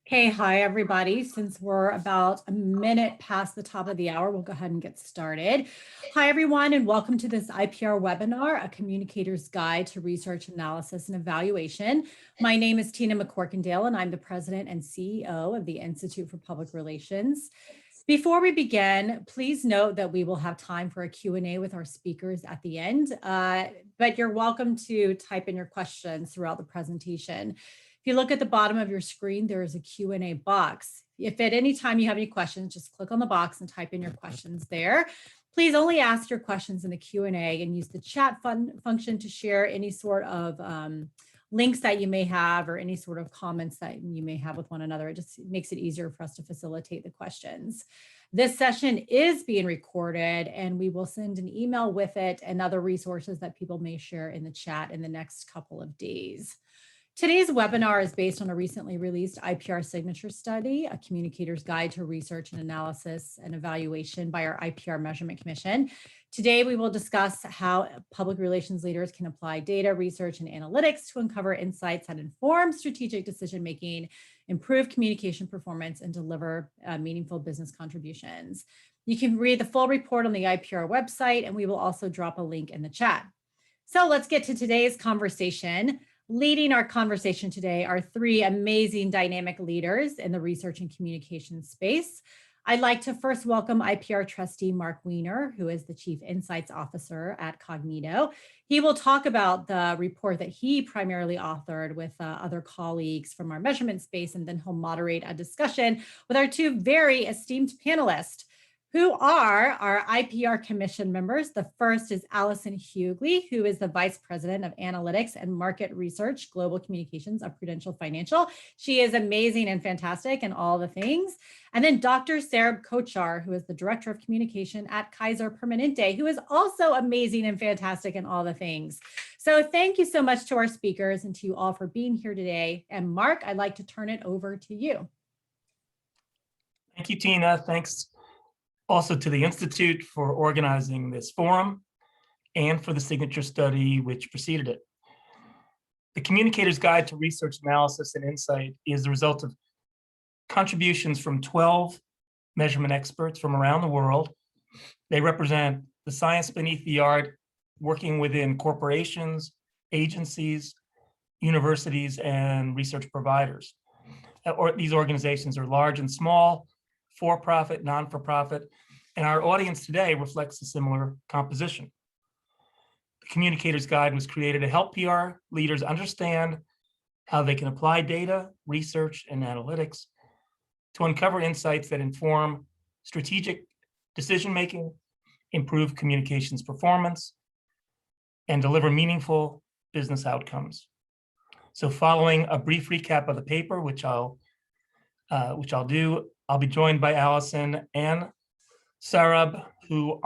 Okay, hi everybody. Since we're about a minute past the top of the hour, we'll go ahead and get started. Hi everyone, and welcome to this IPR webinar, a Communicator's Guide to Research, Analysis, and Evaluation. My name is Tina McCorkindale, and I'm the President and CEO of the Institute for Public Relations. Before we begin, please note that we will have time for a Q&A with our speakers at the end, but you're welcome to type in your questions throughout the presentation. If you look at the bottom of your screen, there is a Q&A box. If at any time you have any questions, just click on the box and type in your questions there. Please only ask your questions in the Q&A and use the chat function to share any sort of links that you may have or any sort of comments that you may have with one another. It just makes it easier for us to facilitate the questions. This session is being recorded, and we will send an email with it and other resources that people may share in the chat in the next couple of days. Today's webinar is based on a recently released IPR signature study, a Communicator's Guide to Research and Analysis and Evaluation by our IPR Measurement Commission. Today, we will discuss how public relations leaders can apply data, research, and analytics to uncover insights that inform strategic decision-making, improve communication performance, and deliver meaningful business contributions. You can read the full report on the IPR website, and we will also drop a link in the chat. So let's get to today's conversation. Leading our conversation today are three amazing dynamic leaders in the research and communication space. I'd like to first welcome IPR trustee Mark Weiner, who is the Chief Insights Officer at Cognito. He will talk about the report that he primarily authored with other colleagues from our measurement space, and then he'll moderate a discussion with our two very esteemed panelists, who are our IPR Commission members. The first is Allison Hughley, who is the Vice President of Analytics and Market Research, Global Communications of Prudential Financial. She is amazing and fantastic in all the things. And then Dr. Sarab Kochar, who is the Director of Communication at Kaiser Permanente, who is also amazing and fantastic in all the things. So thank you so much to our speakers and to you all for being here today. And Mark, I'd like to turn it over to you. Thank you, Tina. Thanks also to the Institute for organizing this forum and for the signature study which preceded it. The Communicator's Guide to Research, Analysis, and Insight is the result of contributions from 12 measurement experts from around the world. They represent the science beneath the art, working within corporations, agencies, universities, and research providers. These organizations are large and small, for-profit, non-for-profit, and our audience today reflects a similar composition. The Communicator's Guide was created to help PR leaders understand how they can apply data, research, and analytics to uncover insights that inform strategic decision-making, improve communications performance, and deliver meaningful business outcomes. So following a brief recap of the paper, which I'll do, I'll be joined by Allison and Sarab, who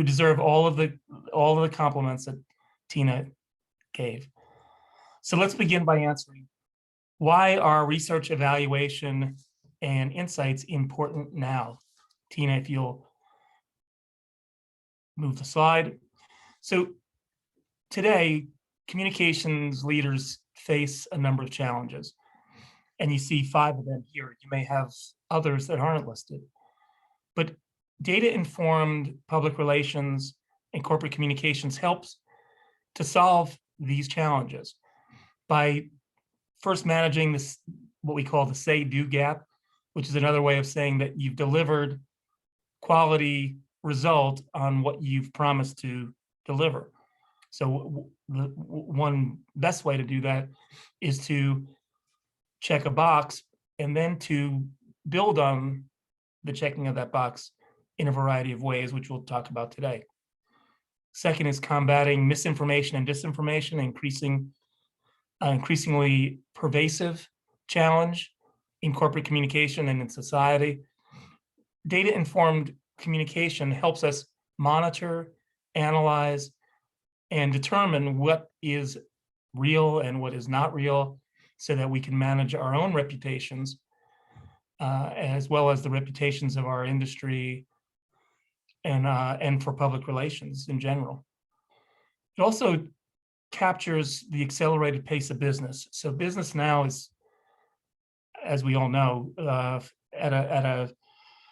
deserve all of the compliments that Tina gave. So let's begin by answering, why are research, evaluation, and insights important now? Tina, if you'll move the slide. So today, communications leaders face a number of challenges, and you see 5 of them here. You may have others that aren't listed, but data-informed public relations and corporate communications helps to solve these challenges by first managing this, what we call the say-do gap, which is another way of saying that you've delivered quality result on what you've promised to deliver. So the one best way to do that is to check a box and then to build on the checking of that box in a variety of ways, which we'll talk about today. Second is combating misinformation and disinformation, increasingly pervasive challenge in corporate communication and in society. Data-informed communication helps us monitor, analyze, and determine what is real and what is not real, so that we can manage our own reputations, as well as the reputations of our industry and for public relations in general. It also captures the accelerated pace of business. So business now is, as we all know,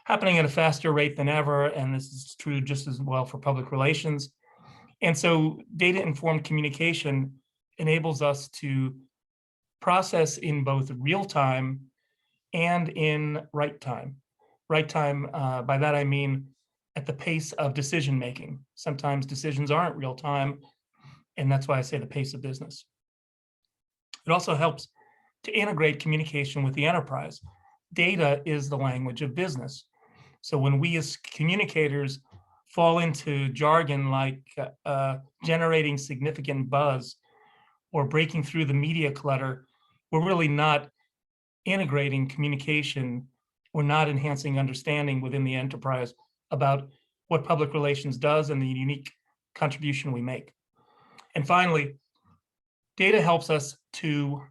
happening at a faster rate than ever, and this is true just as well for public relations. And so data-informed communication enables us to process in both real time and in right time. Right time, by that I mean at the pace of decision making. Sometimes decisions aren't real time, and that's why I say the pace of business. It also helps to integrate communication with the enterprise. Data is the language of business. So when we as communicators fall into jargon like generating significant buzz or breaking through the media clutter, we're really not integrating communication. We're not enhancing understanding within the enterprise about what public relations does and the unique contribution we make. And finally, data helps us to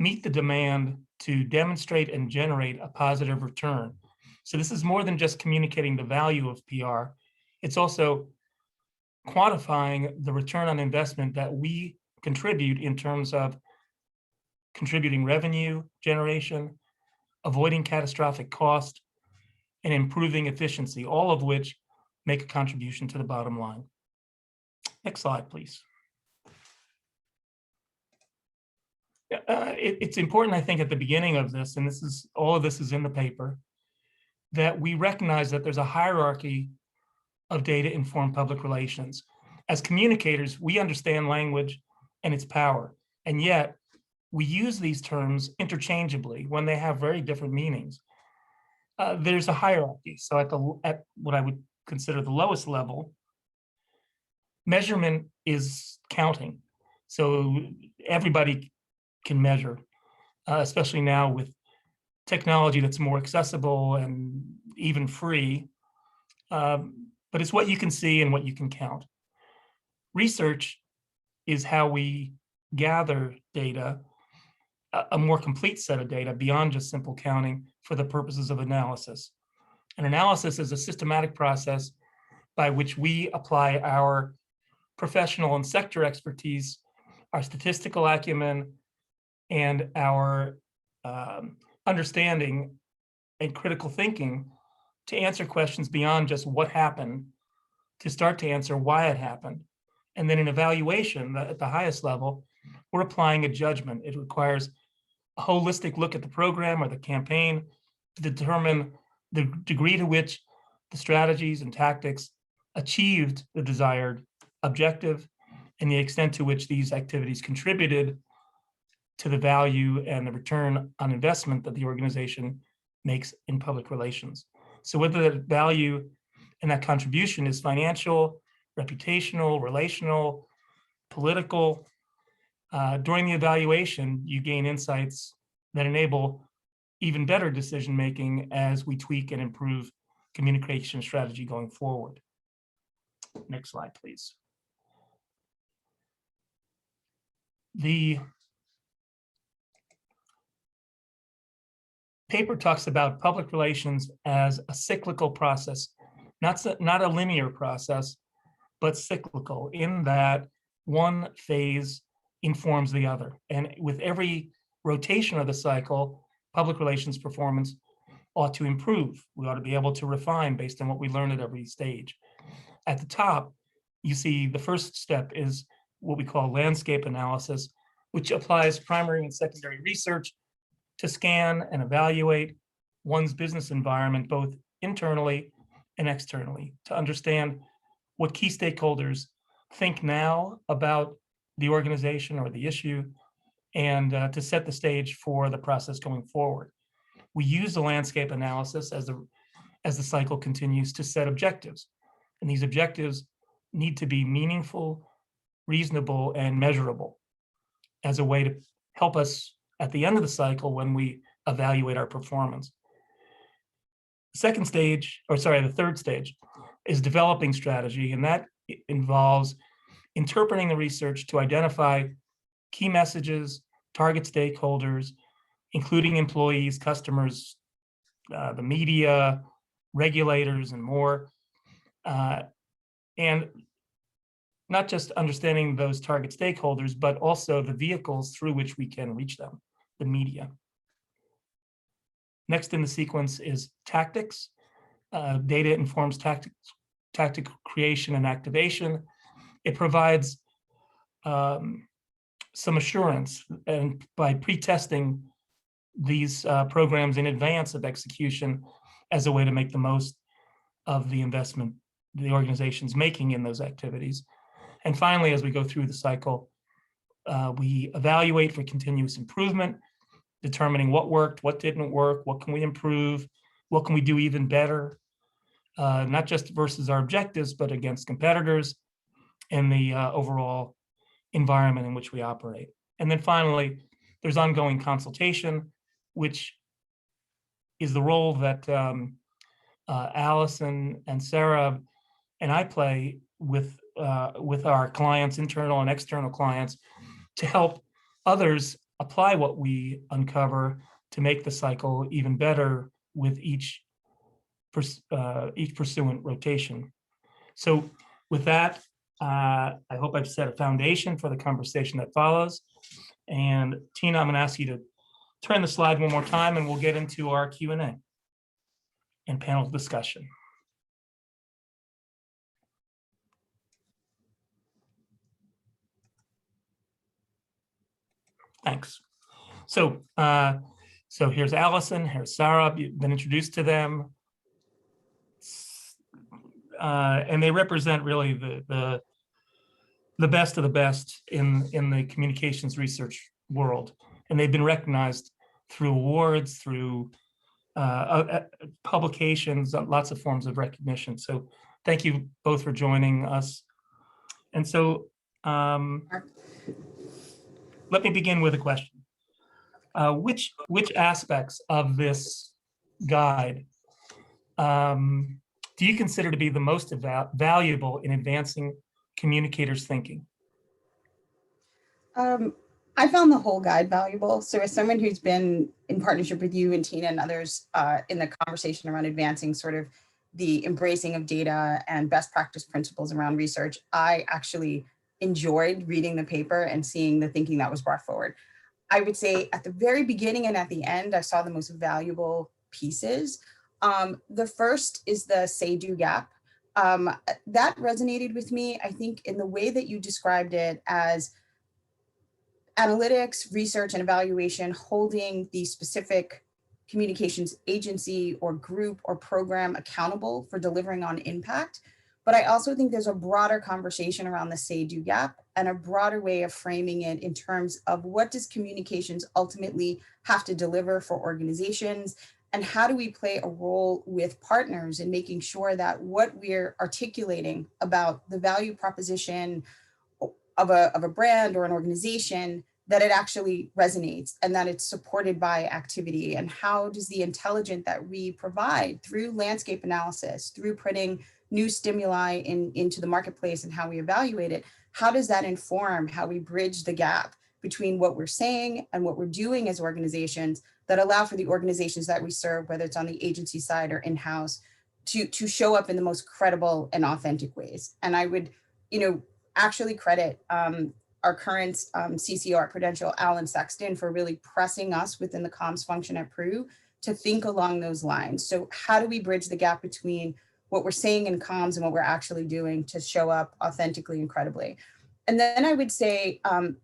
meet the demand to demonstrate and generate a positive return. So this is more than just communicating the value of PR. It's also quantifying the return on investment that we contribute in terms of contributing revenue generation, avoiding catastrophic cost, and improving efficiency, all of which make a contribution to the bottom line. Next slide, please. It's important, I think, at the beginning of this, and all of this is in the paper, that we recognize that there's a hierarchy of data-informed public relations. As communicators, we understand language and its power, and yet we use these terms interchangeably when they have very different meanings. There's a hierarchy. So at what I would consider the lowest level, measurement is counting. So everybody can measure, especially now with technology that's more accessible and even free. But it's what you can see and what you can count. Research is how we gather data, a more complete set of data beyond just simple counting for the purposes of analysis. An analysis is a systematic process by which we apply our professional and sector expertise, our statistical acumen, and our understanding and critical thinking to answer questions beyond just what happened, to start to answer why it happened. And then in evaluation, at the highest level, we're applying a judgment. It requires a holistic look at the program or the campaign to determine the degree to which the strategies and tactics achieved the desired objective and the extent to which these activities contributed to the value and the return on investment that the organization makes in public relations. So whether that value and that contribution is financial, reputational, relational, political, during the evaluation, you gain insights that enable even better decision-making as we tweak and improve communication strategy going forward. Next slide, please. The paper talks about public relations as a cyclical process, not a linear process, but cyclical in that one phase informs the other. And with every rotation of the cycle, public relations performance ought to improve. We ought to be able to refine based on what we learn at every stage. At the top, you see the first step is what we call landscape analysis, which applies primary and secondary research to scan and evaluate one's business environment, both internally and externally, to understand what key stakeholders think now about the organization or the issue, and to set the stage for the process going forward. We use the landscape analysis as the cycle continues to set objectives. And these objectives need to be meaningful, reasonable, and measurable as a way to help us at the end of the cycle when we evaluate our performance. The third stage is developing strategy, and that involves interpreting the research to identify key messages, target stakeholders, including employees, customers, the media, regulators, and more. And not just understanding those target stakeholders, but also the vehicles through which we can reach them, the media. Next in the sequence is tactics. Data informs tactical creation and activation. It provides some assurance, and by pre-testing these programs in advance of execution as a way to make the most of the investment the organization's making in those activities. And finally, as we go through the cycle, we evaluate for continuous improvement, determining what worked, what didn't work, what can we improve, what can we do even better, not just versus our objectives, but against competitors and the overall environment in which we operate. And then finally, there's ongoing consultation, which is the role that Allison and Sarah and I play with our clients, internal and external clients, to help others apply what we uncover to make the cycle even better with each pursuant rotation. So with that, I hope I've set a foundation for the conversation that follows. And Tina, I'm going to ask you to turn the slide one more time, and we'll get into our Q&A and panel discussion. Thanks. So, here's Allison, here's Sarah. You've been introduced to them, and they represent really the best of the best in the communications research world, and they've been recognized through awards, through publications, lots of forms of recognition. So, thank you both for joining us. And so, let me begin with a question. Which aspects of this guide do you consider to be the most valuable in advancing communicators' thinking? I found the whole guide valuable. So as someone who's been in partnership with you and Tina and others in the conversation around advancing sort of the embracing of data and best practice principles around research, I actually enjoyed reading the paper and seeing the thinking that was brought forward. I would say at the very beginning and at the end, I saw the most valuable pieces. The first is the say-do gap. That resonated with me, I think, in the way that you described it as analytics, research, and evaluation holding the specific communications agency or group or program accountable for delivering on impact. But I also think there's a broader conversation around the say-do gap and a broader way of framing it in terms of what does communications ultimately have to deliver for organizations, and how do we play a role with partners in making sure that what we're articulating about the value proposition of a brand or an organization, that it actually resonates and that it's supported by activity. And how does the intelligence that we provide through landscape analysis, through putting new stimuli into the marketplace and how we evaluate it, how does that inform how we bridge the gap between what we're saying and what we're doing as organizations that allow for the organizations that we serve, whether it's on the agency side or in-house, to show up in the most credible and authentic ways. And I would, actually credit our current CCO at Prudential, Alan Sexton, for really pressing us within the comms function at Pru to think along those lines. So how do we bridge the gap between what we're saying in comms and what we're actually doing to show up authentically and credibly? And then I would say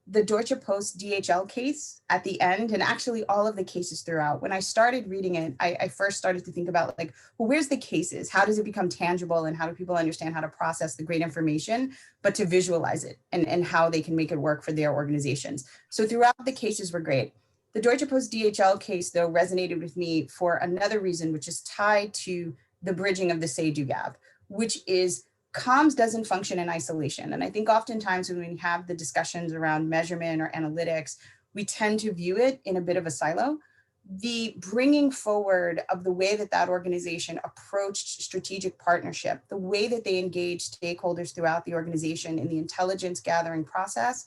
the Deutsche Post DHL case at the end, and actually all of the cases throughout. When I started reading it, I first started to think about where's the cases? How does it become tangible, and how do people understand how to process the great information, but to visualize it and how they can make it work for their organizations? So throughout the cases were great. The Deutsche Post DHL case, though, resonated with me for another reason, which is tied to the bridging of the say-do gap, which is comms doesn't function in isolation. And I think oftentimes when we have the discussions around measurement or analytics, we tend to view it in a bit of a silo. The bringing forward of the way that organization approached strategic partnership, the way that they engaged stakeholders throughout the organization in the intelligence gathering process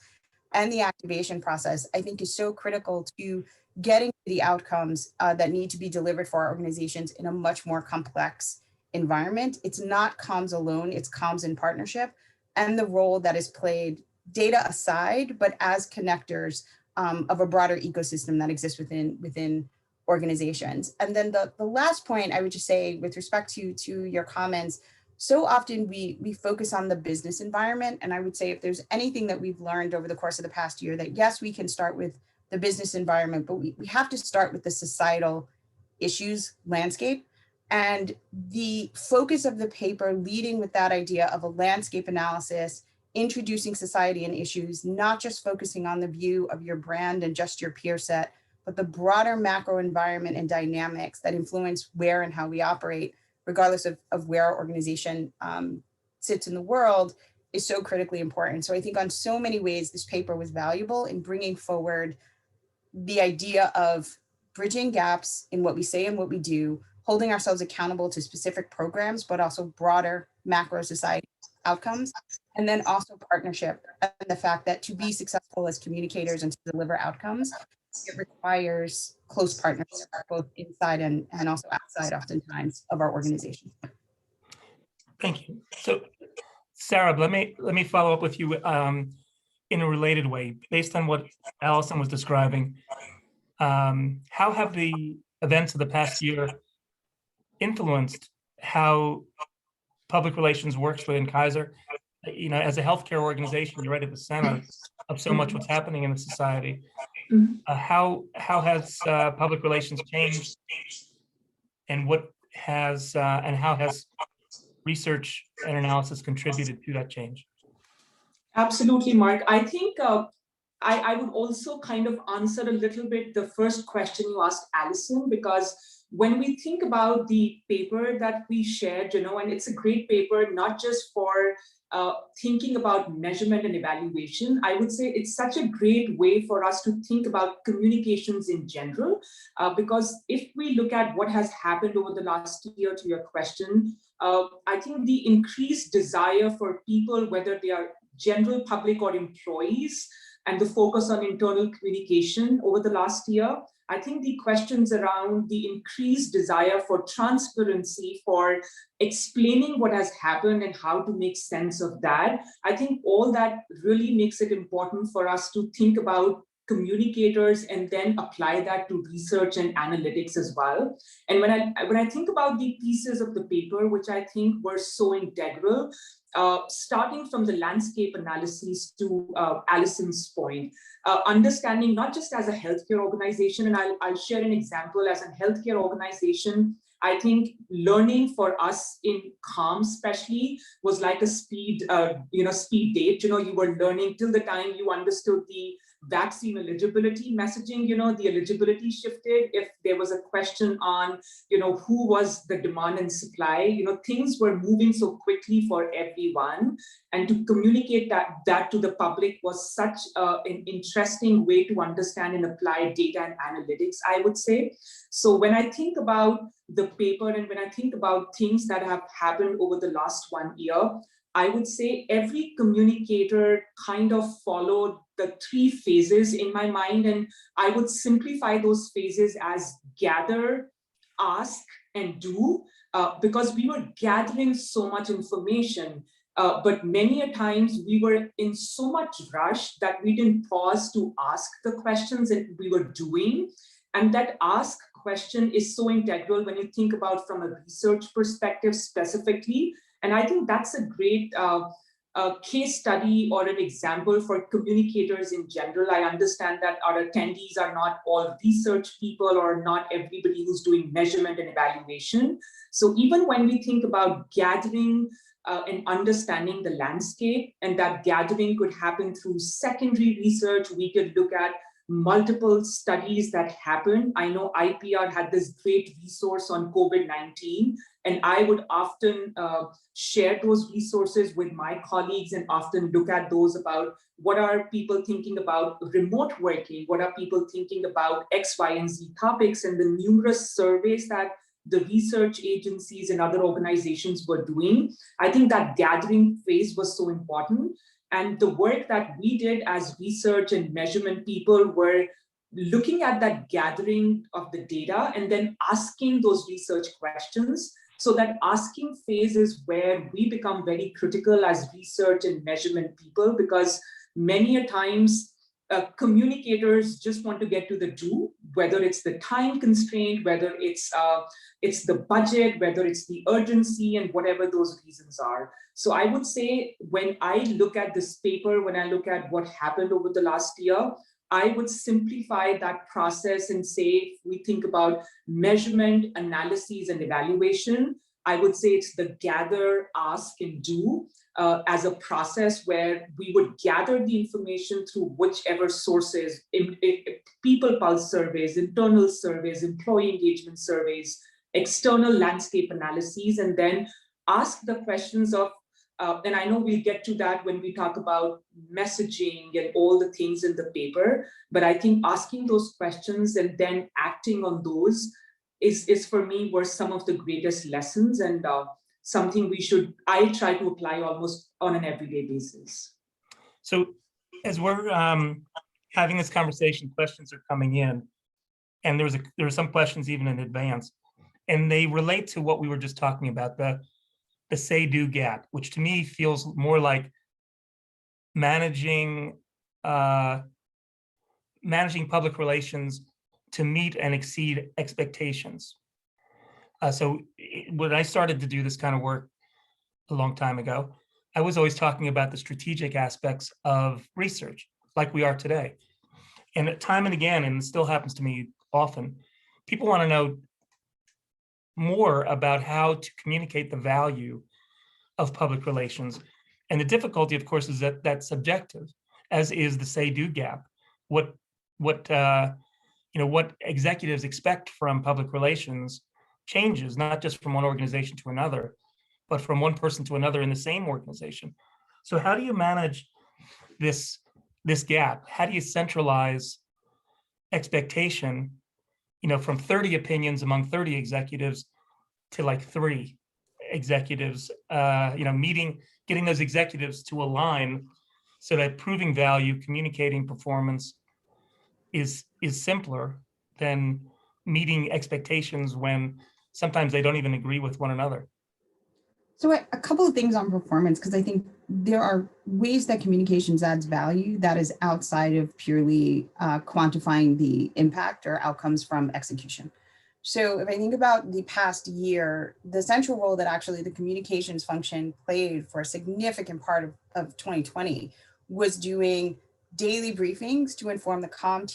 and the activation process, I think is so critical to getting the outcomes that need to be delivered for our organizations in a much more complex environment. It's not comms alone, it's comms in partnership. and the role that is played, data aside, but as connectors of a broader ecosystem that exists within organizations. And then the last point I would just say with respect to your comments, so often we focus on the business environment. And I would say if there's anything that we've learned over the course of the past year, that yes, we can start with the business environment, but we have to start with the societal issues landscape. And the focus of the paper leading with that idea of a landscape analysis, introducing society and issues, not just focusing on the view of your brand and just your peer set, but the broader macro environment and dynamics that influence where and how we operate, regardless of where our organization sits in the world, is so critically important. So I think on so many ways, this paper was valuable in bringing forward the idea of bridging gaps in what we say and what we do, holding ourselves accountable to specific programs, but also broader macro society outcomes, and then also partnership and the fact that to be successful as communicators and to deliver outcomes, it requires close partnerships, both inside and also outside, oftentimes, of our organization. Thank you. So, Sarah, let me follow up with you in a related way, based on what Allison was describing. How have the events of the past year influenced how public relations works within Kaiser? You know, as a healthcare organization, you're right at the center of so much what's happening in the society. How has public relations changed, and how has research and analysis contributed to that change? Absolutely, Mark. I think I would also kind of answer a little bit the first question you asked Allison, because when we think about the paper that we shared, and it's a great paper, not just for thinking about measurement and evaluation, I would say it's such a great way for us to think about communications in general, because if we look at what has happened over the last year, to your question, I think the increased desire for people, whether they are general public or employees, and the focus on internal communication over the last year, I think the questions around the increased desire for transparency, for explaining what has happened and how to make sense of that, I think all that really makes it important for us to think about communicators and then apply that to research and analytics as well. And when I think about the pieces of the paper, which I think were so integral, starting from the landscape analysis to Allison's point, understanding not just as a healthcare organization, and I'll share an example. As a healthcare organization, I think learning for us in COM especially was like a speed date. You were learning till the time you understood the vaccine eligibility messaging, the eligibility shifted. If there was a question on, who was the demand and supply, things were moving so quickly for everyone. And to communicate that to the public was such an interesting way to understand and apply data and analytics, I would say. So when I think about the paper and when I think about things that have happened over the last 1 year, I would say every communicator kind of followed the 3 phases in my mind. And I would simplify those phases as gather, ask, and do, because we were gathering so much information. But many a times we were in so much rush that we didn't pause to ask the questions that we were doing. And that ask question is so integral when you think about from a research perspective specifically. And I think that's a great case study or an example for communicators in general. I understand that our attendees are not all research people or not everybody who's doing measurement and evaluation. So even when we think about gathering and understanding the landscape, and that gathering could happen through secondary research, we could look at multiple studies that happened. I know IPR had this great resource on COVID-19, and I would often share those resources with my colleagues and often look at those about what are people thinking about remote working, what are people thinking about X, Y, and Z topics, and the numerous surveys that the research agencies and other organizations were doing. I think that gathering phase was so important. And the work that we did as research and measurement people were looking at that gathering of the data and then asking those research questions So that asking phase is where we become very critical as research and measurement people, because many a times communicators just want to get to the do, whether it's the time constraint, whether it's the budget, whether it's the urgency, and whatever those reasons are. So I would say when I look at this paper, when I look at what happened over the last year, I would simplify that process and say, if we think about measurement, analyses, and evaluation, I would say it's the gather, ask, and do as a process where we would gather the information through whichever sources, people pulse surveys, internal surveys, employee engagement surveys, external landscape analyses, and then ask the questions of, and I know we'll get to that when we talk about messaging and all the things in the paper, but I think asking those questions and then acting on those is for me were some of the greatest lessons, and something I try to apply almost on an everyday basis. So as we're having this conversation, questions are coming in, and there were some questions even in advance, and they relate to what we were just talking about, the say-do gap, which to me feels more like managing public relations to meet and exceed expectations. So when I started to do this kind of work a long time ago, I was always talking about the strategic aspects of research, like we are today. And time and again, and it still happens to me often, people want to know more about how to communicate the value of public relations. And the difficulty, of course, is that that's subjective, as is the say-do gap. What executives expect from public relations changes, not just from one organization to another, but from one person to another in the same organization. So how do you manage this gap? How do you centralize expectation, from 30 opinions among 30 executives to like 3 executives, getting those executives to align so that proving value, communicating performance is simpler than meeting expectations when sometimes they don't even agree with one another? So a couple of things on performance, because I think there are ways that communications adds value that is outside of purely quantifying the impact or outcomes from execution. So if I think about the past year, the central role that actually the communications function played for a significant part of 2020 was doing daily briefings to inform the comms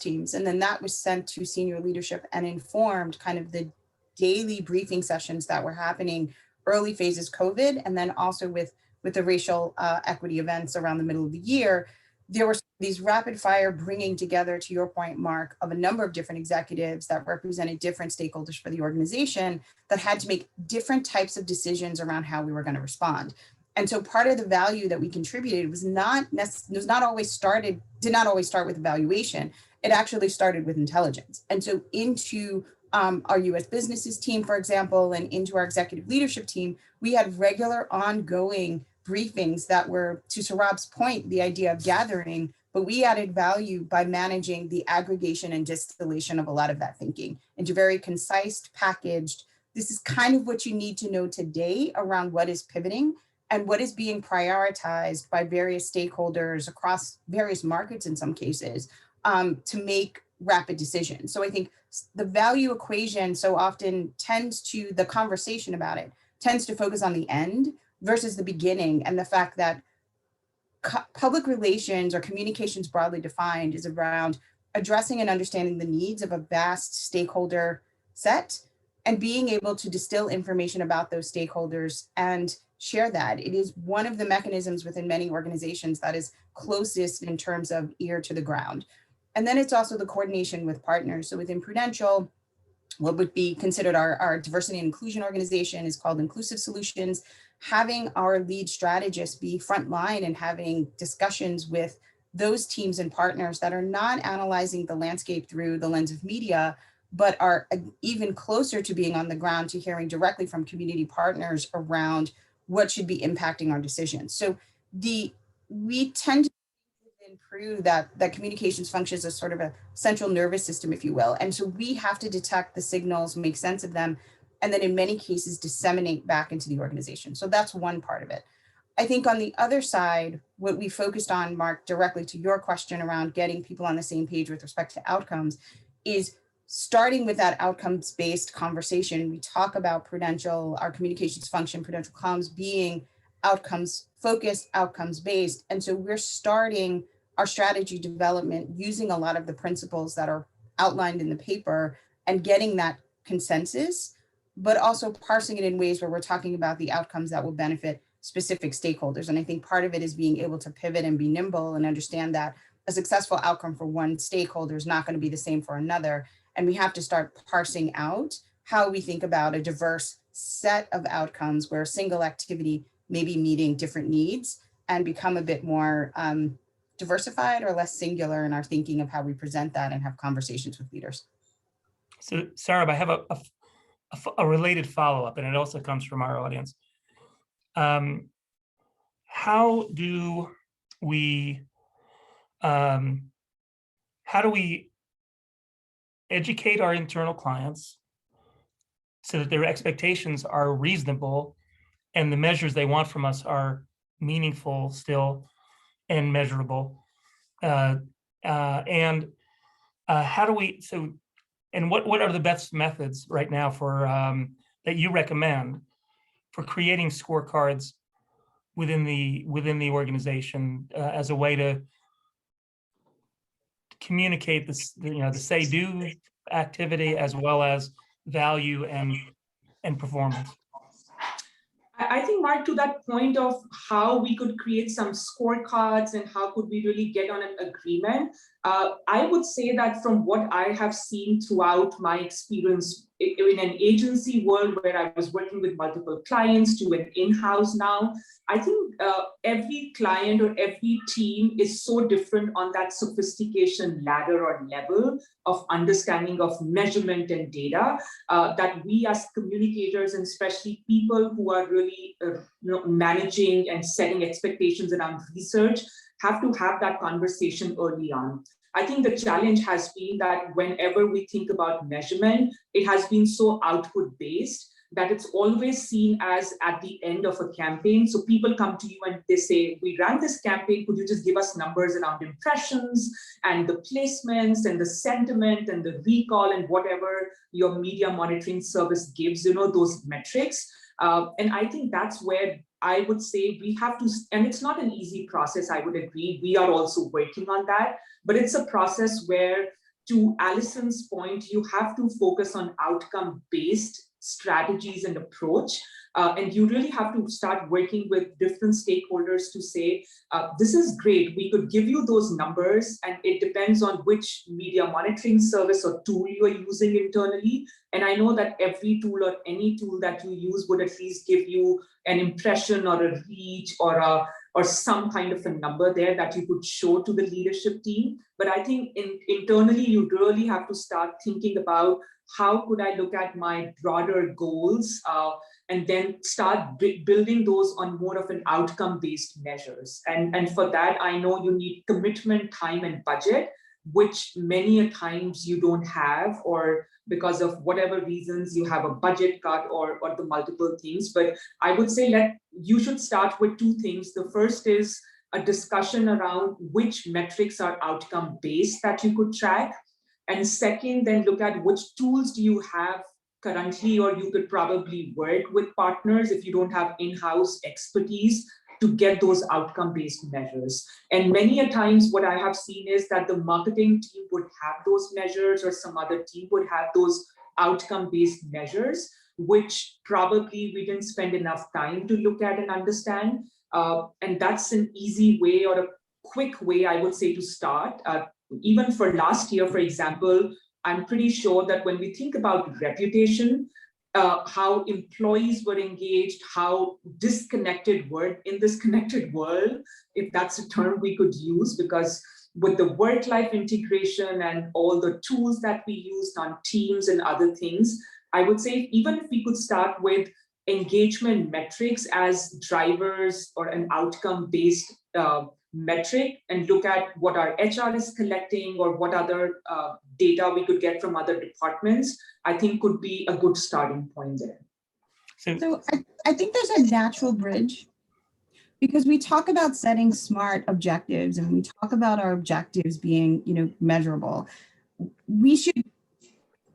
teams. And then that was sent to senior leadership and informed kind of the daily briefing sessions that were happening early phases COVID, and then also with the racial equity events around the middle of the year. There were these rapid fire bringing together, to your point, Mark, of a number of different executives that represented different stakeholders for the organization that had to make different types of decisions around how we were going to respond. And so part of the value that we contributed did not always start with evaluation. It actually started with intelligence. And so into our US businesses team, for example, and into our executive leadership team, we had regular ongoing briefings that were, to Saurabh's point, the idea of gathering, but we added value by managing the aggregation and distillation of a lot of that thinking into very concise, packaged. This is kind of what you need to know today around what is pivoting and what is being prioritized by various stakeholders across various markets in some cases to make rapid decisions. So I think the value equation so often the conversation about it tends to focus on the end versus the beginning, and the fact that public relations or communications broadly defined is around addressing and understanding the needs of a vast stakeholder set and being able to distill information about those stakeholders and share that. It is one of the mechanisms within many organizations that is closest in terms of ear to the ground. And then it's also the coordination with partners. So within Prudential, what would be considered our diversity and inclusion organization is called Inclusive Solutions. Having our lead strategists be frontline and having discussions with those teams and partners that are not analyzing the landscape through the lens of media, but are even closer to being on the ground, to hearing directly from community partners around what should be impacting our decisions. So we tend to improve that communications functions as sort of a central nervous system, if you will. And so we have to detect the signals, make sense of them, and then in many cases disseminate back into the organization. So that's one part of it. I think on the other side, what we focused on, Mark, directly to your question around getting people on the same page with respect to outcomes, is starting with that outcomes-based conversation. We talk about prudential, our communications function, prudential comms being outcomes focused, outcomes based. And so we're starting our strategy development using a lot of the principles that are outlined in the paper and getting that consensus, but also parsing it in ways where we're talking about the outcomes that will benefit specific stakeholders. And I think part of it is being able to pivot and be nimble and understand that a successful outcome for one stakeholder is not going to be the same for another. And we have to start parsing out how we think about a diverse set of outcomes where a single activity may be meeting different needs and become a bit more diversified or less singular in our thinking of how we present that and have conversations with leaders. So, Sarab, I have a related follow-up, and it also comes from our audience. How do we educate our internal clients so that their expectations are reasonable and the measures they want from us are meaningful still and measurable? How do we, and what are the best methods right now for that you recommend for creating scorecards within the organization as a way to communicate this, the say-do activity as well as value and performance? I think, Mark, to that point of how we could create some scorecards and how could we really get on an agreement, I would say that from what I have seen throughout my experience in an agency world where I was working with multiple clients to an in-house now, I think every client or every team is so different on that sophistication ladder or level of understanding of measurement and data that we as communicators, and especially people who are really managing and setting expectations around research, have to have that conversation early on. I think the challenge has been that whenever we think about measurement, it has been so output-based that it's always seen as at the end of a campaign. So people come to you and they say, we ran this campaign, could you just give us numbers around impressions and the placements and the sentiment and the recall and whatever your media monitoring service gives, those metrics. And I think that's where I would say we have to, and it's not an easy process, I would agree. We are also working on that, but it's a process where, to Alison's point, you have to focus on outcome-based strategies and approach. And you really have to start working with different stakeholders to say, this is great, we could give you those numbers, and it depends on which media monitoring service or tool you are using internally. And I know that every tool or any tool that you use would at least give you an impression or a reach or some kind of a number there that you could show to the leadership team. But I think internally, you really have to start thinking about how could I look at my broader goals and then start building those on more of an outcome-based measures. And for that, I know you need commitment, time, and budget, which many a times you don't have, or because of whatever reasons you have a budget cut or the multiple things. But I would say you should start with two things. The first is a discussion around which metrics are outcome-based that you could track. And second, then look at which tools do you have currently, or you could probably work with partners if you don't have in-house expertise to get those outcome-based measures. And many a times what I have seen is that the marketing team would have those measures, or some other team would have those outcome-based measures, which probably we didn't spend enough time to look at and understand. And that's an easy way or a quick way, I would say, to start. Even for last year, for example, I'm pretty sure that when we think about reputation, how employees were engaged, how disconnected were in this connected world, if that's a term we could use, because with the work-life integration and all the tools that we used on Teams and other things, I would say even if we could start with engagement metrics as drivers or an outcome-based metric and look at what our HR is collecting or what other data we could get from other departments, I think could be a good starting point there. So I think there's a natural bridge, because we talk about setting smart objectives and we talk about our objectives being, measurable. We should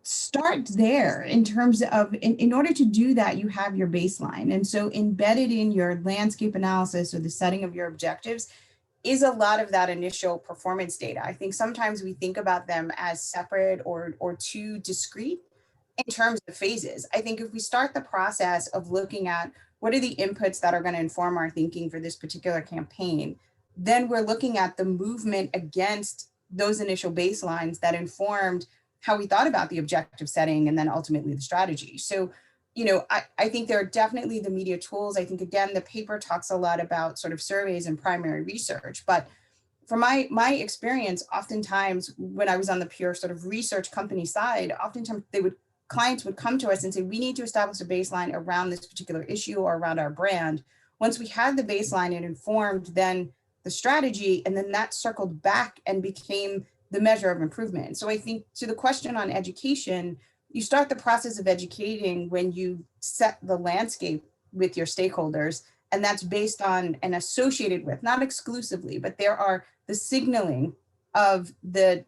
start there in terms of, in order to do that, you have your baseline. And so embedded in your landscape analysis or the setting of your objectives is a lot of that initial performance data. I think sometimes we think about them as separate or too discrete in terms of phases. I think if we start the process of looking at what are the inputs that are going to inform our thinking for this particular campaign, then we're looking at the movement against those initial baselines that informed how we thought about the objective setting and then ultimately the strategy. So, I think there are definitely the media tools. I think, again, the paper talks a lot about sort of surveys and primary research, but from my experience, oftentimes when I was on the pure sort of research company side, oftentimes clients would come to us and say, we need to establish a baseline around this particular issue or around our brand. Once we had the baseline, it informed then the strategy, and then that circled back and became the measure of improvement. So I think to the question on education, you start the process of educating when you set the landscape with your stakeholders, and that's based on and associated with, not exclusively, but there's a signaling of the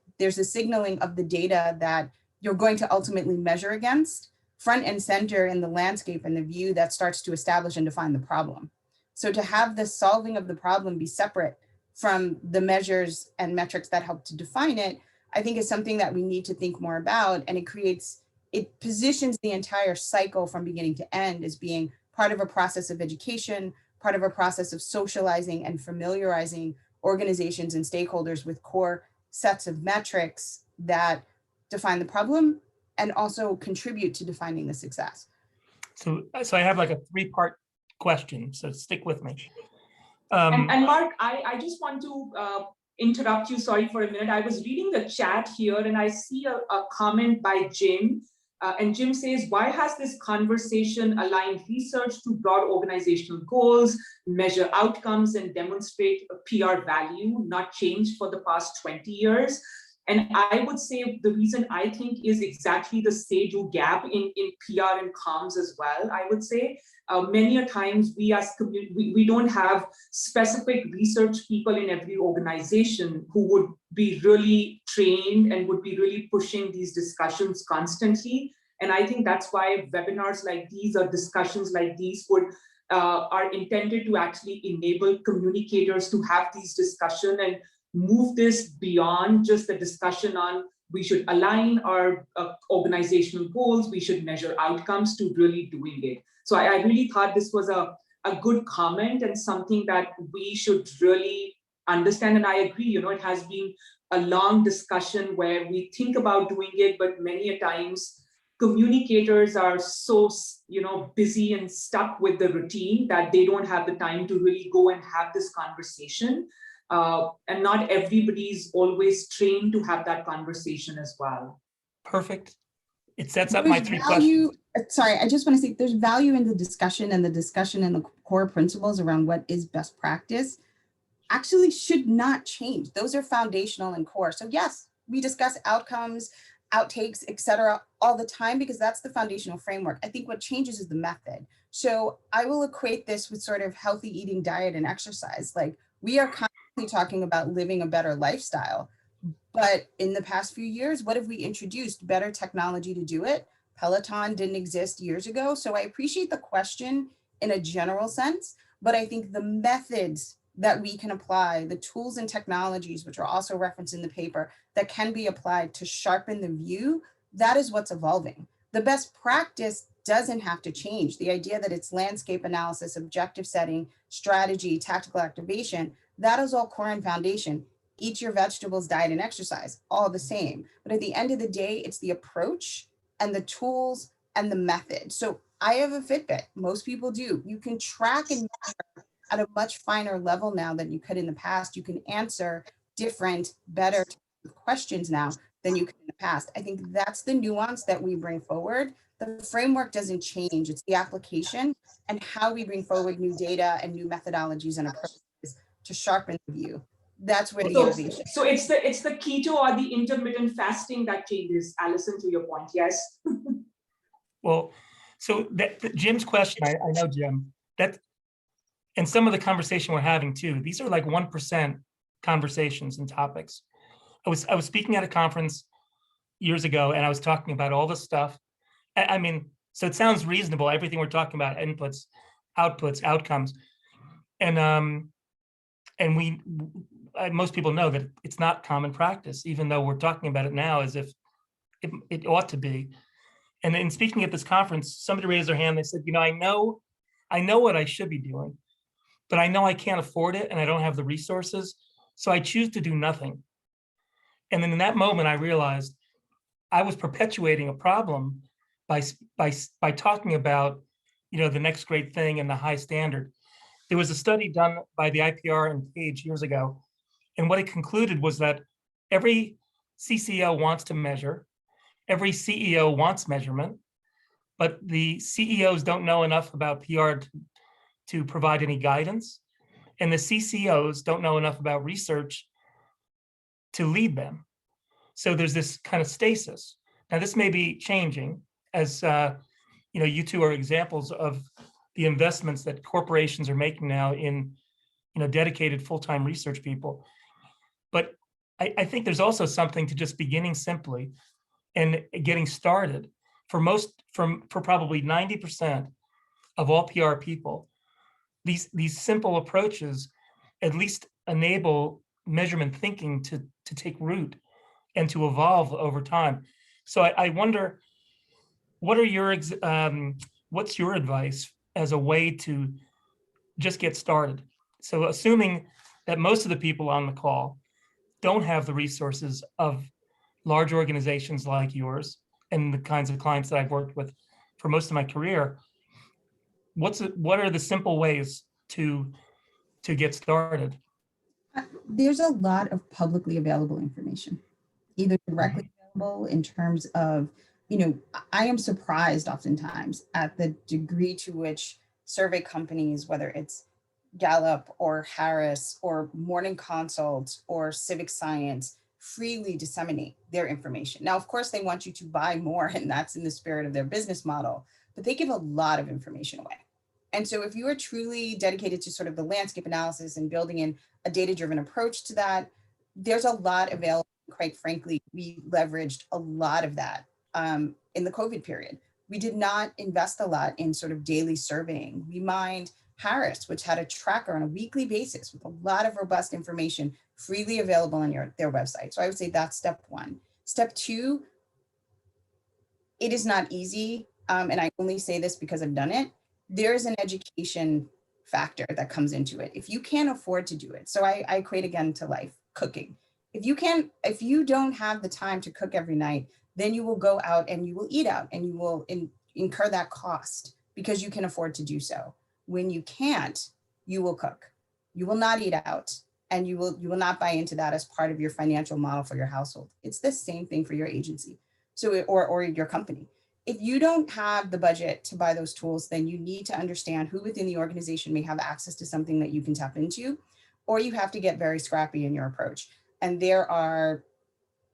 data that you're going to ultimately measure against, front and center in the landscape and the view that starts to establish and define the problem. So to have the solving of the problem be separate from the measures and metrics that help to define it, I think is something that we need to think more about. And it positions the entire cycle from beginning to end as being part of a process of education, part of a process of socializing and familiarizing organizations and stakeholders with core sets of metrics that define the problem and also contribute to defining the success. So I have like a 3-part question, so stick with me. And Mark, I just want to interrupt you, sorry for a minute. I was reading the chat here and I see a comment by Jim. And Jim says, why has this conversation aligned research to broad organizational goals, measure outcomes, and demonstrate a PR value, not changed for the past 20 years? And I would say the reason I think is exactly the stage gap in PR and comms as well. I would say many a times we as community, we don't have specific research people in every organization who would be really trained and would be really pushing these discussions constantly. And I think that's why webinars like these or discussions like these are intended to actually enable communicators to have these discussions and move this beyond just the discussion on we should align our organizational goals, we should measure outcomes, to really doing it. So I really thought this was a good comment and something that we should really understand. And I agree, it has been a long discussion where we think about doing it, but many a times communicators are so busy and stuck with the routine that they don't have the time to really go and have this conversation. And not everybody's always trained to have that conversation as well. Perfect. It sets up my 3 questions. Sorry, I just want to say there's value in the discussion and the core principles around what is best practice actually should not change. Those are foundational and core. So yes, we discuss outcomes, outtakes, et cetera, all the time, because that's the foundational framework. I think what changes is the method. So I will equate this with sort of healthy eating, diet, and exercise. Like, we are constantly talking about living a better lifestyle, but in the past few years, what have we introduced? Better technology to do it. Peloton didn't exist years ago. So I appreciate the question in a general sense, but I think the methods that we can apply, the tools and technologies, which are also referenced in the paper, that can be applied to sharpen the view, that is what's evolving. The best practice doesn't have to change. The idea that it's landscape analysis, objective setting, strategy, tactical activation, that is all core and foundation. Eat your vegetables, diet, and exercise, all the same. But at the end of the day, it's the approach and the tools and the method. So I have a Fitbit. Most people do. You can track and measure at a much finer level now than you could in the past. You can answer different, better questions now than you could in the past. I think that's the nuance that we bring forward. The framework doesn't change. It's the application and how we bring forward new data and new methodologies and approaches to sharpen the view. That's where the So, innovation. so it's the keto or the intermittent fasting that changes, Alison, to your point, yes? Well, so Jim's question, I know, Jim, that, and some of the conversation we're having too, these are like 1% conversations and topics. I was speaking at a conference years ago, and I was talking about all this stuff. I mean, so it sounds reasonable, everything we're talking about, inputs, outputs, outcomes. And most people know that it's not common practice, even though we're talking about it now as if it ought to be. And in speaking at this conference, somebody raised their hand. They said, I know what I should be doing, but I know I can't afford it and I don't have the resources. So I choose to do nothing. And then in that moment, I realized I was perpetuating a problem by talking about, the next great thing and the high standard. There was a study done by the IPR and Page years ago. And what it concluded was that every CCO wants to measure, every CEO wants measurement, but the CEOs don't know enough about PR to provide any guidance. And the CCOs don't know enough about research to lead them. So there's this kind of stasis. Now, this may be changing as, you two are examples of the investments that corporations are making now in, dedicated full-time research people. But I think there's also something to just beginning simply and getting started. For probably 90% of all PR people, these simple approaches at least enable measurement thinking to take root and to evolve over time. So I wonder, what's your advice as a way to just get started? So assuming that most of the people on the call don't have the resources of large organizations like yours and the kinds of clients that I've worked with for most of my career, what are the simple ways to get started? There's a lot of publicly available information, either directly available in terms of, I am surprised oftentimes at the degree to which survey companies, whether it's Gallup or Harris or Morning Consult or Civic Science, freely disseminate their information. Now, of course, they want you to buy more, and that's in the spirit of their business model, but they give a lot of information away. And so if you are truly dedicated to sort of the landscape analysis and building in a data-driven approach to that, there's a lot available. Quite frankly, we leveraged a lot of that in the COVID period. We did not invest a lot in sort of daily surveying. We mined Harris, which had a tracker on a weekly basis with a lot of robust information freely available on their website. So I would say that's step one. Step two, it is not easy. And I only say this because I've done it. There's an education factor that comes into it. If you can't afford to do it, so I equate again to life, cooking. If you don't have the time to cook every night, then you will go out and you will eat out and you will incur that cost because you can afford to do so. When you can't, you will cook. You will not eat out, and you will not buy into that as part of your financial model for your household. It's the same thing for your agency, or your company. If you don't have the budget to buy those tools, then you need to understand who within the organization may have access to something that you can tap into, or you have to get very scrappy in your approach. And there are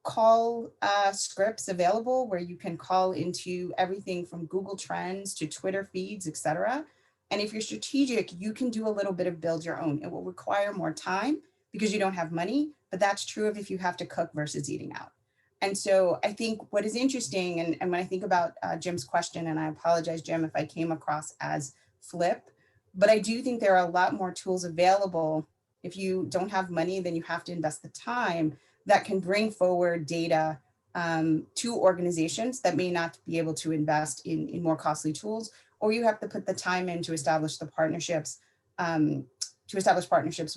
call scripts available where you can call into everything from Google Trends to Twitter feeds, et cetera. And if you're strategic, you can do a little bit of build your own. It will require more time because you don't have money, but that's true of if you have to cook versus eating out. And so I think what is interesting, and when I think about Jim's question, and I apologize, Jim, if I came across as flip, but I do think there are a lot more tools available. If you don't have money, then you have to invest the time that can bring forward data to organizations that may not be able to invest in more costly tools, or you have to put the time in to establish the partnerships,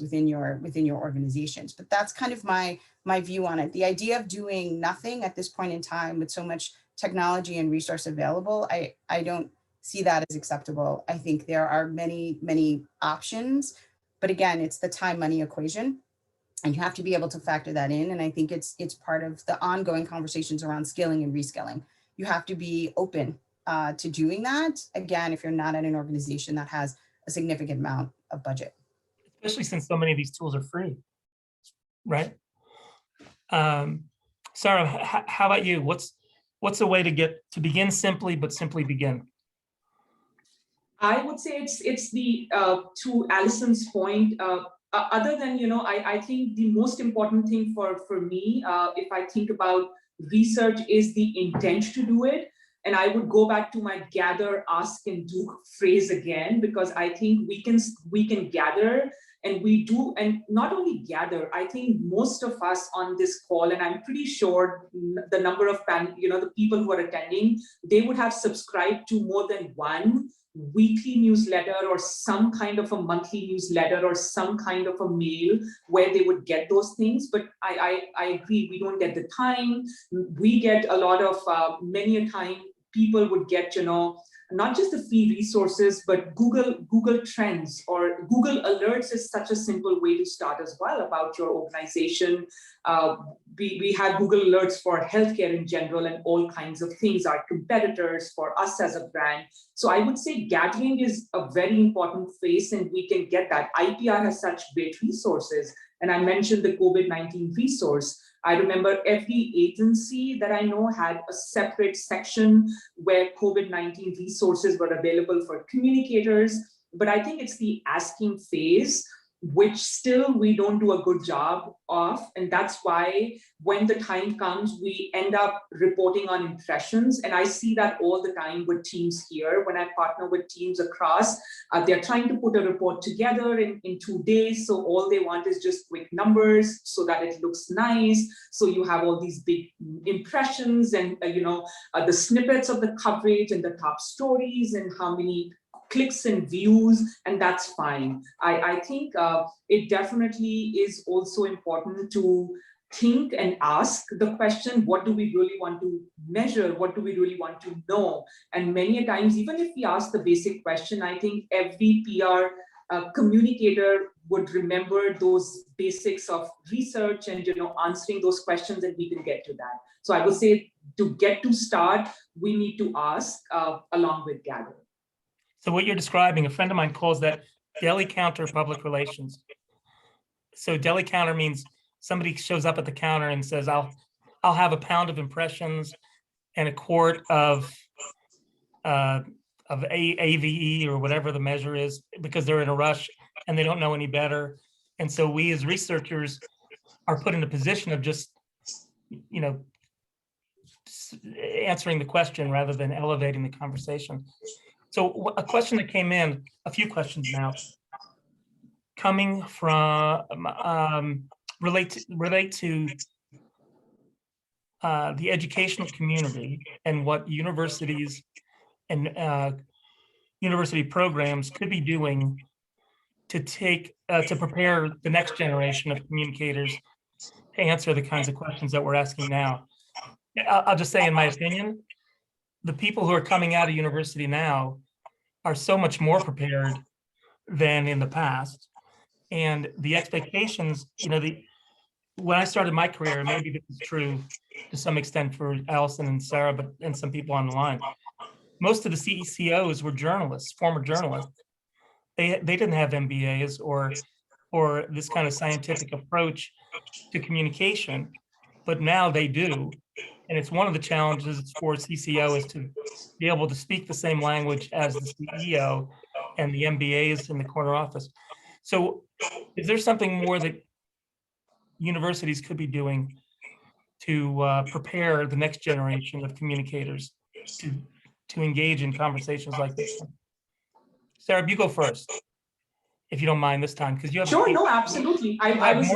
within your organizations. But that's kind of my view on it. The idea of doing nothing at this point in time with so much technology and resource available, I don't see that as acceptable. I think there are many, many options, but again, it's the time money equation. And you have to be able to factor that in. And I think it's part of the ongoing conversations around skilling and reskilling. You have to be open to doing that. Again, if you're not at an organization that has a significant amount of budget. especially since so many of these tools are free, right? Sarah, how about you? What's a way to begin simply, but simply begin? I would say it's the to Allison's point. Other than I think the most important thing for me, if I think about research, is the intent to do it. And I would go back to my gather, ask, and do phrase again, because I think we can gather, and we do, and not only gather. I think most of us on this call, and I'm pretty sure the number of the people who are attending, they would have subscribed to more than one weekly newsletter or some kind of a monthly newsletter or some kind of a mail where they would get those things. But I agree, we don't get the time. We get a lot of many a time people would get not just the free resources, but Google Trends or Google Alerts is such a simple way to start as well about your organization. We have Google Alerts for healthcare in general and all kinds of things, our competitors, for us as a brand. So I would say gathering is a very important phase, and we can get that. IPR has such great resources. And I mentioned the COVID-19 resource. I remember every agency that I know had a separate section where COVID-19 resources were available for communicators. But I think it's the asking phase, which still we don't do a good job of. And that's why when the time comes, we end up reporting on impressions. And I see that all the time with teams here. When I partner with teams across, they're trying to put a report together in 2 days. So all they want is just quick numbers so that it looks nice. So you have all these big impressions and, the snippets of the coverage and the top stories and how many clicks and views, and that's fine. I think it definitely is also important to think and ask the question, what do we really want to measure? What do we really want to know? And many a times, even if we ask the basic question, I think every PR communicator would remember those basics of research and answering those questions, and we can get to that. So I would say to get to start, we need to ask along with gather. So what you're describing, a friend of mine calls that deli counter public relations. So deli counter means somebody shows up at the counter and says, I'll have a pound of impressions and a quart of AVE or whatever the measure is, because they're in a rush and they don't know any better. And so we as researchers are put in a position of just, answering the question rather than elevating the conversation. So a question that came in, a few questions now, coming from, relate to the educational community and what universities and university programs could be doing to prepare the next generation of communicators to answer the kinds of questions that we're asking now. I'll just say, in my opinion, the people who are coming out of university now are so much more prepared than in the past. And the expectations, when I started my career, and maybe this is true to some extent for Allison and Sarah, and some people on the line, most of the CEOs were journalists, former journalists. They didn't have MBAs or this kind of scientific approach to communication, but now they do. And it's one of the challenges for CCO is to be able to speak the same language as the CEO and the MBAs in the corner office. So is there something more that universities could be doing to prepare the next generation of communicators to engage in conversations like this? Sarah, you go first, if you don't mind this time, because you have— Sure, no, absolutely. I was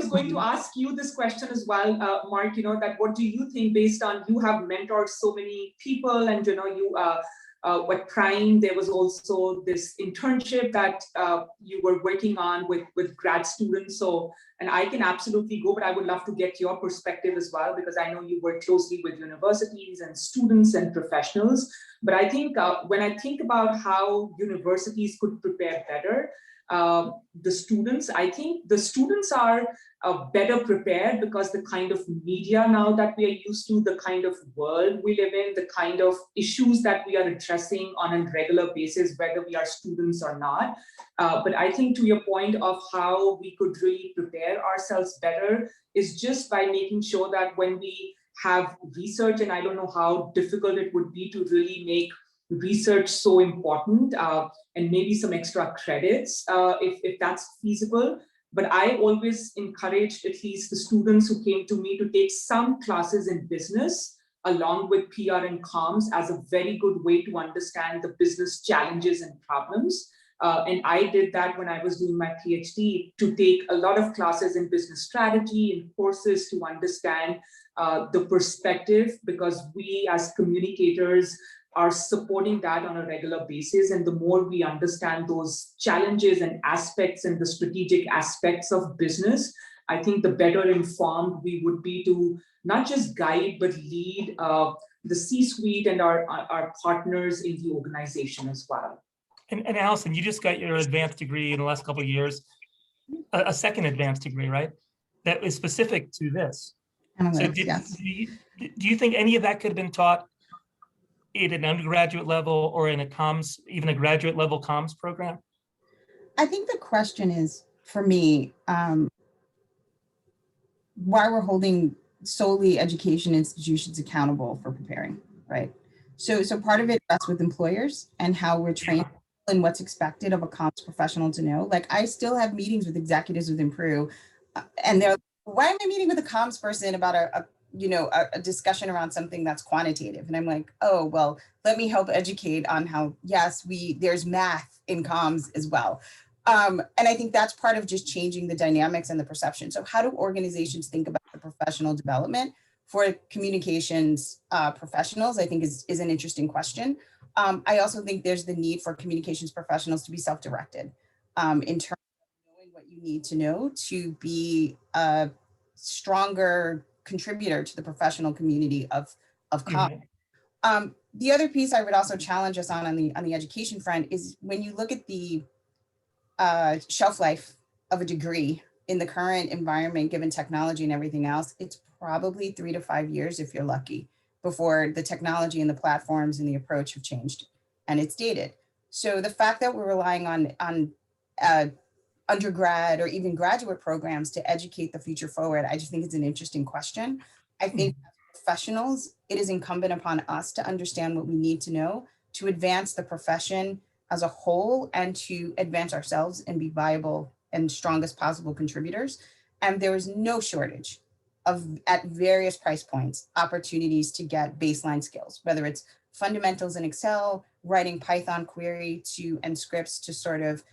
going to Mhm. ask you this question as well, Mark, that what do you think, based on you have mentored so many people, and you at Prime, there was also this internship that you were working on with grad students. So, and I can absolutely go, but I would love to get your perspective as well, because I know you work closely with universities and students and professionals. But I think when I think about how universities could prepare better, the students. I think the students are better prepared because the kind of media now that we are used to, the kind of world we live in, the kind of issues that we are addressing on a regular basis, whether we are students or not. But I think to your point of how we could really prepare ourselves better is just by making sure that when we have research, and I don't know how difficult it would be to really make research so important, and maybe some extra credits if that's feasible. But I always encouraged at least the students who came to me to take some classes in business along with PR and comms as a very good way to understand the business challenges and problems. And I did that when I was doing my PhD, to take a lot of classes in business strategy and courses to understand the perspective, because we as communicators are supporting that on a regular basis. And the more we understand those challenges and aspects and the strategic aspects of business, I think the better informed we would be to not just guide, but lead the C-suite and our partners in the organization as well. And Allison, you just got your advanced degree in the last couple of years, a second advanced degree, right? That is specific to this. So Yes. do you think any of that could have been taught at an undergraduate level or in a comms, even a graduate level comms program? I think the question is, for me, why we're holding solely education institutions accountable for preparing, right? So part of it rests with employers and how we're trained and what's expected of a comms professional to know. Like, I still have meetings with executives within Peru, and they're like, why am I meeting with a comms person about a discussion around something that's quantitative? And I'm like, oh, well, let me help educate on how, yes, there's math in comms as well. And I think that's part of just changing the dynamics and the perception. So how do organizations think about the professional development for communications professionals? I think is an interesting question. I also think there's the need for communications professionals to be self-directed in terms of knowing what you need to know to be a stronger contributor to the professional community of comms. The other piece I would also challenge us on the education front is when you look at the shelf life of a degree in the current environment, given technology and everything else, it's probably 3 to 5 years if you're lucky before the technology and the platforms and the approach have changed and it's dated. So the fact that we're relying on undergrad or even graduate programs to educate the future forward, I just think it's an interesting question. I think as professionals, it is incumbent upon us to understand what we need to know to advance the profession as a whole and to advance ourselves and be viable and strongest possible contributors. And there is no shortage of, at various price points, opportunities to get baseline skills, whether it's fundamentals in Excel, writing Python query and scripts to sort of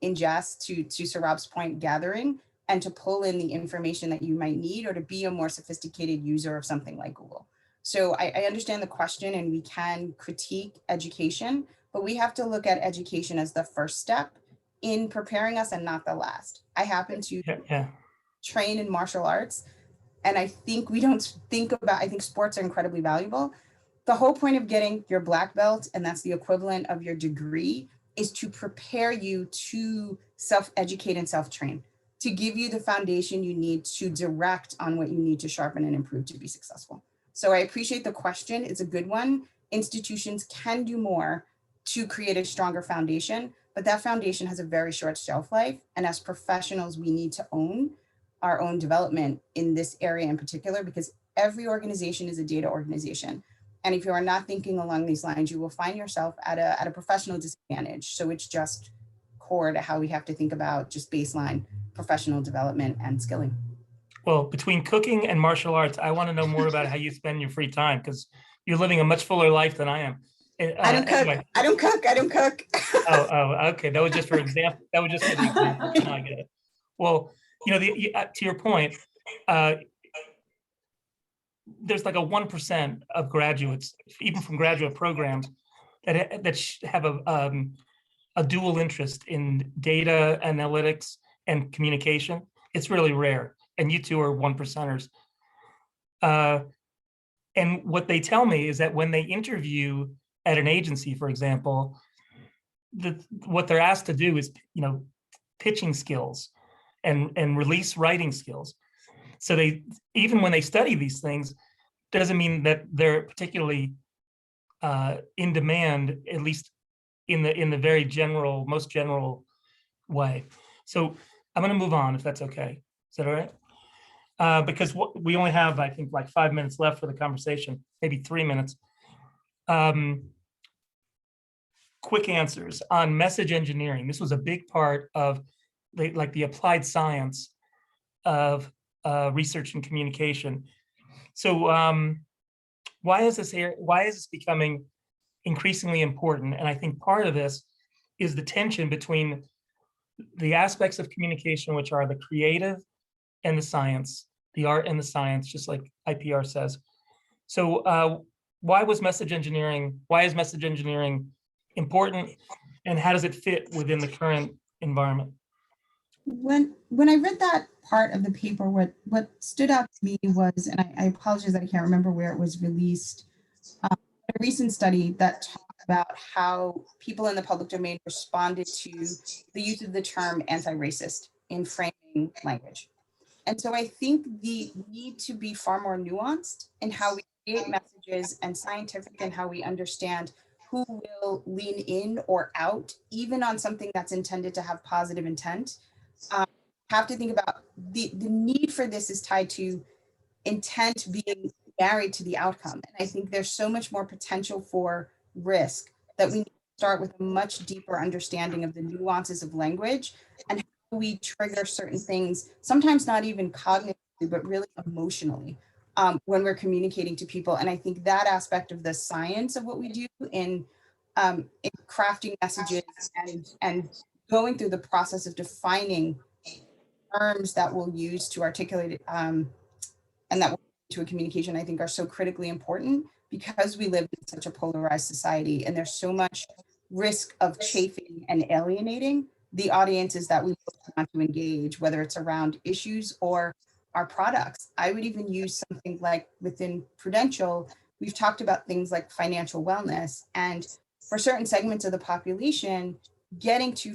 ingest to Sarab's point, gathering, and to pull in the information that you might need, or to be a more sophisticated user of something like Google. So I understand the question, and we can critique education, but we have to look at education as the first step in preparing us and not the last. I happen to train in martial arts, and I think we don't think about, I think sports are incredibly valuable. The whole point of getting your black belt, and that's the equivalent of your degree, is to prepare you to self-educate and self-train, to give you the foundation you need to direct on what you need to sharpen and improve to be successful. So I appreciate the question. It's a good one. Institutions can do more to create a stronger foundation, but that foundation has a very short shelf life. And as professionals, we need to own our own development in this area in particular, because every organization is a data organization. And if you are not thinking along these lines, you will find yourself at a professional disadvantage. So it's just core to how we have to think about just baseline professional development and skilling. Well, between cooking and martial arts, I want to know more about how you spend your free time, because you're living a much fuller life than I am. I don't cook. Anyway. I don't cook. Oh, okay. That was just for example. That was just for the example. No, I get it. Well, to your point, there's like a 1% of graduates, even from graduate programs, that have a dual interest in data analytics and communication. It's really rare, and you two are 1%ers. And what they tell me is that when they interview at an agency, for example, what they're asked to do is, pitching skills and release writing skills. So they, even when they study these things, doesn't mean that they're particularly in demand, at least in the very general, most general way. So I'm going to move on, if that's okay. Is that all right? Because we only have, I think, like 5 minutes left for the conversation, maybe 3 minutes. Quick answers on message engineering. This was a big part of the applied science of research and communication. So why is this becoming increasingly important? And I think part of this is the tension between the aspects of communication, which are the creative and the science, the art and the science, just like IPR says. So why is message engineering important, and how does it fit within the current environment? When I read that part of the paper, what stood out to me was, and I apologize that I can't remember where it was released, a recent study that talked about how people in the public domain responded to the use of the term anti-racist in framing language. And so I think the need to be far more nuanced in how we create messages and scientific in how we understand who will lean in or out, even on something that's intended to have positive intent. Have to think about the need for this is tied to intent being married to the outcome. And I think there's so much more potential for risk that we need to start with a much deeper understanding of the nuances of language and how we trigger certain things, sometimes not even cognitively, but really emotionally when we're communicating to people. And I think that aspect of the science of what we do in crafting messages and going through the process of defining terms that we'll use to articulate it and that will to a communication, I think are so critically important because we live in such a polarized society and there's so much risk of chafing and alienating the audiences that we want to engage, whether it's around issues or our products. I would even use something like within Prudential, we've talked about things like financial wellness, and for certain segments of the population, getting to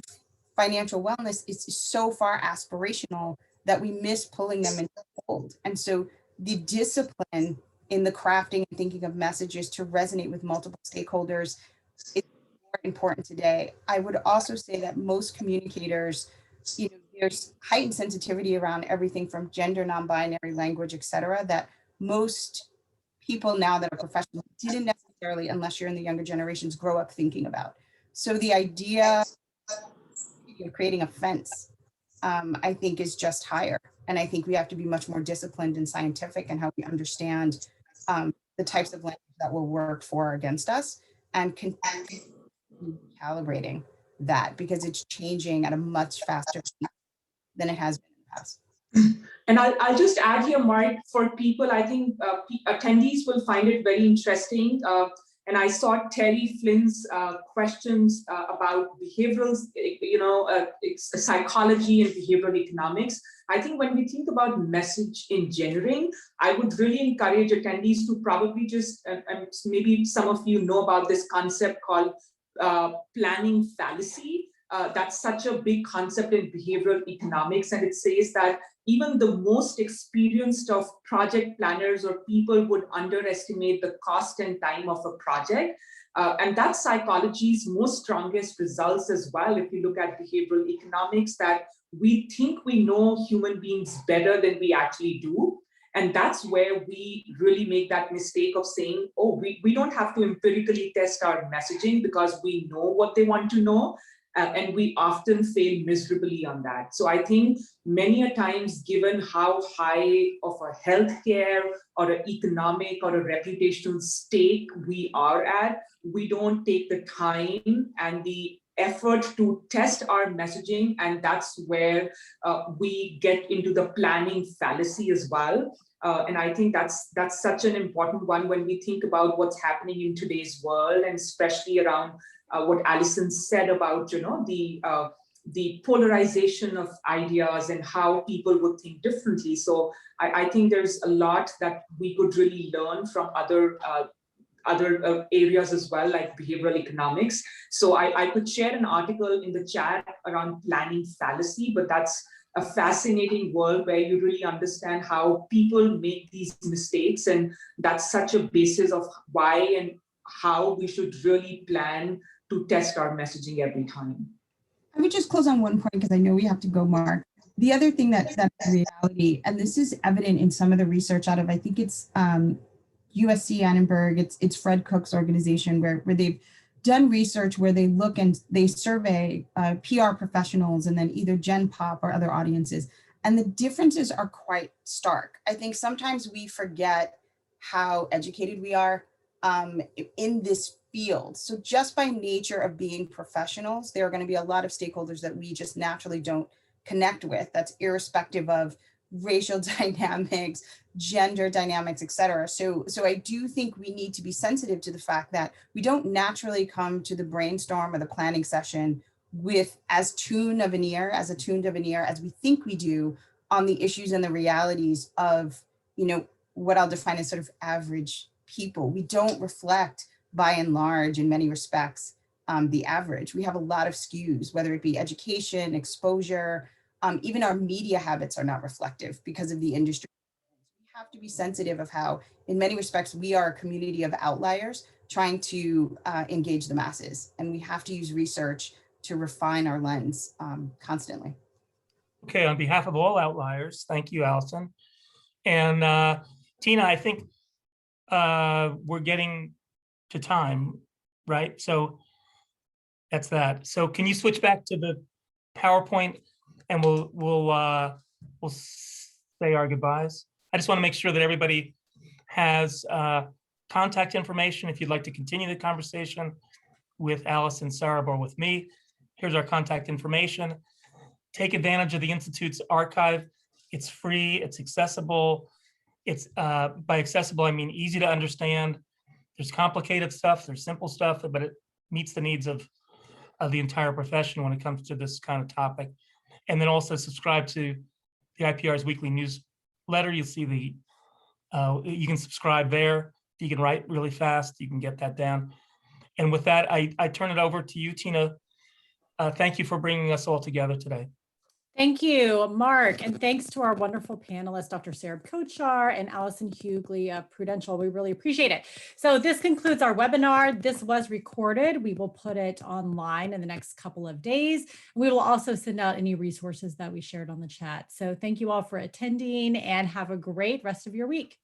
financial wellness is so far aspirational that we miss pulling them into the fold. And so the discipline in the crafting and thinking of messages to resonate with multiple stakeholders is more important today. I would also say that most communicators, there's heightened sensitivity around everything from gender, non-binary language, et cetera, that most people now that are professionals didn't necessarily, unless you're in the younger generations, grow up thinking about. So the idea of creating a fence, I think is just higher. And I think we have to be much more disciplined and scientific in how we understand the types of language that will work for or against us, and calibrating that because it's changing at a much faster speed than it has been in the past. And I'll just add here, Mark, for people, I think attendees will find it very interesting. And I saw Terry Flynn's questions about behavioral, psychology and behavioral economics. I think when we think about message engineering, I would really encourage attendees to probably just, and maybe some of you know about this concept called planning fallacy. That's such a big concept in behavioral economics. And it says that even the most experienced of project planners or people would underestimate the cost and time of a project. And that's psychology's most strongest results as well. If you look at behavioral economics, that we think we know human beings better than we actually do. And that's where we really make that mistake of saying, oh, we don't have to empirically test our messaging because we know what they want to know. And we often fail miserably on that. So I think many a times, given how high of a healthcare or an economic or a reputational stake we are at, we don't take the time and the effort to test our messaging. And that's where we get into the planning fallacy as well. And I think that's such an important one when we think about what's happening in today's world, and especially around what Alison said about, the polarization of ideas and how people would think differently. So I think there's a lot that we could really learn from other other areas as well, like behavioral economics. So I could share an article in the chat around planning fallacy, but that's a fascinating world where you really understand how people make these mistakes. And that's such a basis of why and how we should really plan to test our messaging every time. Let me just close on one point because I know we have to go, Mark. The other thing that's reality, and this is evident in some of the research out of, I think it's USC Annenberg, it's Fred Cook's organization where they've done research where they look and they survey PR professionals and then either Gen Pop or other audiences. And the differences are quite stark. I think sometimes we forget how educated we are in this field. So just by nature of being professionals, there are going to be a lot of stakeholders that we just naturally don't connect with. That's irrespective of racial dynamics, gender dynamics, et cetera. So I do think we need to be sensitive to the fact that we don't naturally come to the brainstorm or the planning session with as tuned of an ear as we think we do on the issues and the realities of, you know, what I'll define as sort of average people. We don't reflect by and large in many respects the average. We have a lot of skews, whether it be education, exposure, even our media habits are not reflective because of the industry. We have to be sensitive of how, in many respects, we are a community of outliers trying to engage the masses. And we have to use research to refine our lens constantly. Okay, on behalf of all outliers, thank you, Allison. And Tina, I think we're getting to time, right? So that's that. So can you switch back to the PowerPoint and we'll say our goodbyes. I just want to make sure that everybody has contact information if you'd like to continue the conversation with Allison, Sarah, or with me. Here's our contact information. Take advantage of the Institute's archive. It's free, it's accessible. It's by accessible, I mean easy to understand. There's complicated stuff, there's simple stuff, but it meets the needs of the entire profession when it comes to this kind of topic. And then also subscribe to the IPR's weekly newsletter. You'll see you can subscribe there. You can write really fast, you can get that down. And with that, I turn it over to you, Tina. Thank you for bringing us all together today. Thank you, Mark, and thanks to our wonderful panelists, Dr. Sarah Kochar and Allison Hughley of Prudential. We really appreciate it. So this concludes our webinar. This was recorded. We will put it online in the next couple of days. We will also send out any resources that we shared on the chat. So thank you all for attending and have a great rest of your week.